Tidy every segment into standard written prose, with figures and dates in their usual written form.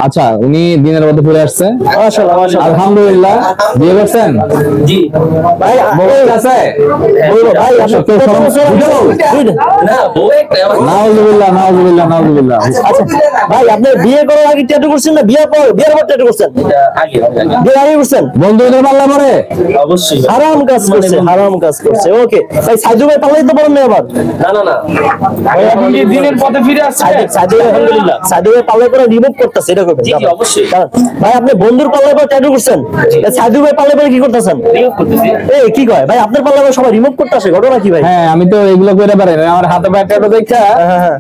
আচ্ছা, উনি দিনের মধ্যে ফিরে আসছে, মাশাআল্লাহ মাশাআল্লাহ, আলহামদুলিল্লাহ। বিয়ে করছেন? জি ভাই। বউ আছে? ভাই না বউ একটা নাউজুবিল্লাহ, নাউজুবিল্লাহ, নাউজুবিল্লাহ। আচ্ছা ভাই, আপনি বিয়ে করার আগে ট্যাটু করছেন না বিয়ের পর ট্যাটু করছেন? আগে বিয়ের আগে করছেন? বন্ধুদের পাল্লা পরে অবশ্যই হারাম কাজ করছে, হারাম কাজ করছে। ওকে ভাই, সাইদু ভাই পাল্লাই তো বলেন না আবার। না না না এখন কি দিনের পথে ফিরে আসছে? সাইদু ভাই আলহামদুলিল্লাহ, সাইদু ভাই পাল্লাই করে রিমুভ করতেছে, এটা করবেন। জি জি অবশ্যই ভাই আপনি বন্ধুর পাল্লাই পর ট্যাটু করছেন, সাইদু ভাই পাল্লাই পরে কি করতেছেন? রিমুভ করতেছি। এই কি কয় ভাই, আপনার পাল্লাই পর সবাই রিমুভ করতেছে, ঘটনা কি ভাই? হ্যাঁ, আমি তো এগুলো করে পারি না। আমার হাতে পায়ে ট্যাটু দেখা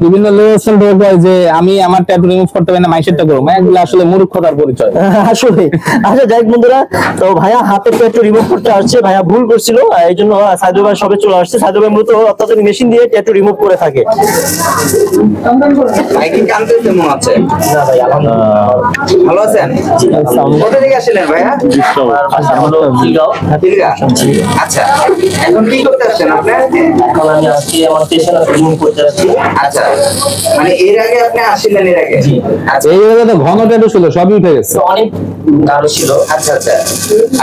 বিভিন্ন লেভেল ঢোক হয় যে আমি আমার ট্যাটু রিমুভ করতে পারি না, মাইশেরটা করবো। এগুলো আসলে মূর্খতার পরিচয়। আসলে আচ্ছা যাই হোক বন্ধুরা, তো ভাইয়া হাতে ট্যাটু রিমুভ করতে আসছে, ভাইয়া ভুল করছিল, এই জন্য সাইদু ভাই সবে চলে আসছে। সাইদু ভাই মূলত অত্যাধুনিক মেশিন দিয়ে ট্যাটু রিমুভ করে থাকে। ভাইকে কানতেছে মনে হচ্ছে। না ভাই আলহামদুলিল্লাহ ভালো আছেন? কোথা থেকে আসলেন ভাইয়া? হলো খিলগাঁও। দিলগা? আচ্ছা, এখন কি করতে আসছেন আপনি? এখন আমি আজকে আমার স্টেশন রিমুভ করতে আসছি। আচ্ছা, মানে এর আগে আপনি আসছিলেন এর আগে? আচ্ছা এই জায়গাতে ঘন ট্যাটু ছিল, সবই উঠে গেছে। অনেক গাঢ় ছিল। আচ্ছা আচ্ছা,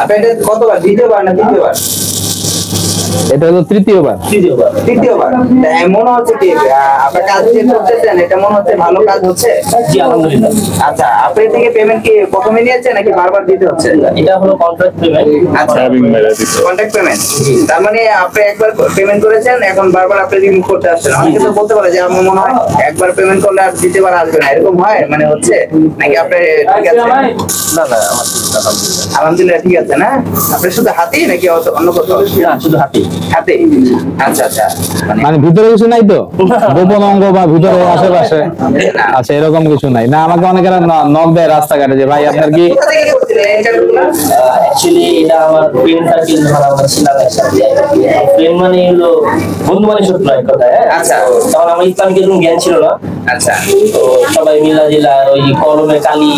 আপনি এটা কতবার, দ্বিতীয়বার না তৃতীয়বার? এটা হলো তৃতীয়বার। তৃতীয়বার। তৃতীয়বার। মনে হচ্ছে কি আপনার কাজ যে করতেছেন এটা মনে হচ্ছে ভালো কাজ হচ্ছে? জি আলহামদুলিল্লাহ। আচ্ছা, আপনার থেকে পেমেন্ট কি প্রথমে নিয়েছে নাকি বারবার দিতে হচ্ছে? এটা হলো কন্ট্রাক্ট পেমেন্ট। আচ্ছা, কন্ট্যাক্ট পেমেন্ট। তার মানে আপনি একবার পেমেন্ট করেছেন, এখন বারবার আপনি রিমুভ করতে আসছেন। অনেকে তো বলতে পারে যে আমার মনে হয় একবার পেমেন্ট করলে আর দ্বিতীয়বার আসবে না, এরকম হয় মানে হচ্ছে নাকি? আপনি ঠিক আছে? না না আমার আলহামদুলিল্লাহ। আলহামদুলিল্লাহ ঠিক আছে না? আপনি শুধু হাতেই নাকি অন্য কোথাও? না শুধু হাতি। হাতে। আচ্ছা আচ্ছা, মানে ভিতরে কিছু নাই তো, গোপন অঙ্গ বা ভিতরে আশেপাশে? আচ্ছা, এরকম কিছু নাই না। আমাকে অনেকেরা নক দেয় রাস্তাঘাটে যে ভাই আপনার কি কোথা থেকে করছিলেন এই ইন্টারভিউগুলো? অ্যাকচুয়ালি এটা আমার ফ্রেন্ড সার্কেল ধরা আমরা ছিলাম একসাথে। ফ্রেন্ড মানে হলো বন্ধু মানে শত্রু এক কথায়। আচ্ছা। তখন আমার ইসলামিক এরকম জ্ঞান ছিল না। আচ্ছা, তো সবাই মিলা জিলা ওই কলমে কালি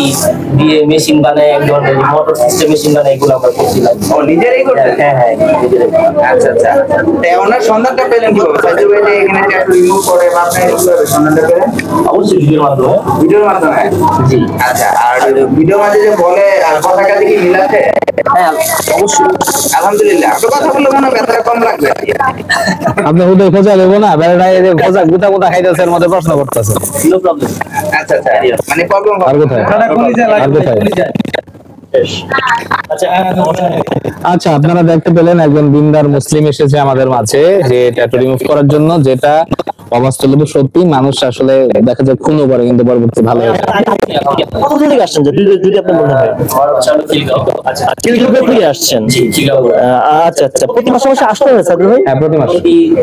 দিয়ে মেশিন বানায়, এক ধরনের মোটর সিস্টেম মেশিন বানায়, এগুলো আমরা করছিলাম। ও নিজেরাই করতেন? হ্যাঁ হ্যাঁ নিজেরাই। আচ্ছা আচ্ছা, তো ওনার সন্ধানটা পেলেন কিভাবে? সাইজু ভাই যে এখানে ট্যাটু রিমুভ করে বা আপনি কিভাবে সন্ধানটা পেলেন? অবশ্যই ভিডিওর মাধ্যমে। ভিডিওর মাধ্যমে? জি। আচ্ছা, আর ভিডিও মাঝে যে বলে আর কথা কাজে কি মিল আছে? হ্যাঁ অবশ্যই। আলহামদুলিল্লাহ, আপনার কথা বললে মনে হয় ব্যথাটা কম লাগবে। আপনি হুদয় খোঁজা দেবো না? বেড়াটা এই যে খোঁজা গুতা গুতা খাইতেছে, এর মধ্যে প্রশ্ন করতেছে। No problem. আচ্ছা আচ্ছা, মানে প্রবলেম আর কোথায়? আর কোথায়? আচ্ছা আচ্ছা, আপনারা দেখতে পেলেন একজন দিনদার মুসলিম এসেছে আমাদের মাঝে যে ট্যাটু রিমুভ করার জন্য, যেটা অবাস্তব সত্যি। মানুষ আসলে দেখা যায় খুনও করে, কিন্তু পরবর্তী ভালো হয়। কতদিন থেকে আসছেন? যদি আপনার মনে হয়। আমার বাসা হলো খিলগাঁও। আচ্ছা খিলগাঁও থেকে আসছেন? জি খিলগাঁও। আচ্ছা আচ্ছা, প্রতি মাসে মাসে আসতে হবে সাইদু ভাই? হ্যাঁ, প্রতি মাসে।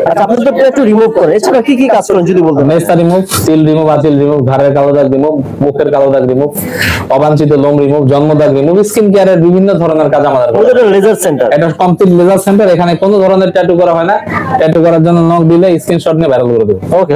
আচ্ছা, আপনি তো ট্যাটু রিমুভ করেন, এছাড়া কি কি কাজ করেন যদি বলতেন? মেস্তা রিমুভ, তিল রিমুভ, আতিল রিমুভ, ঘাড়ের কালো দাগ রিমুভ, মুখের কালো দাগ রিমুভ, অবাঞ্ছিত লোম রিমুভ, জন্ম দাগ রিমুভ, স্কিন কেয়ারের বিভিন্ন ধরনের কাজ আমাদের। ওদের লেজার সেন্টার? এটা কমপ্লিট লেজার সেন্টার। এখানে কোনো ধরনের ট্যাটু করা হয় না। ট্যাটু করার জন্য নক দিলে স্ক্রিনশট নিয়ে ভাইরাল করে দেবো। ওকে।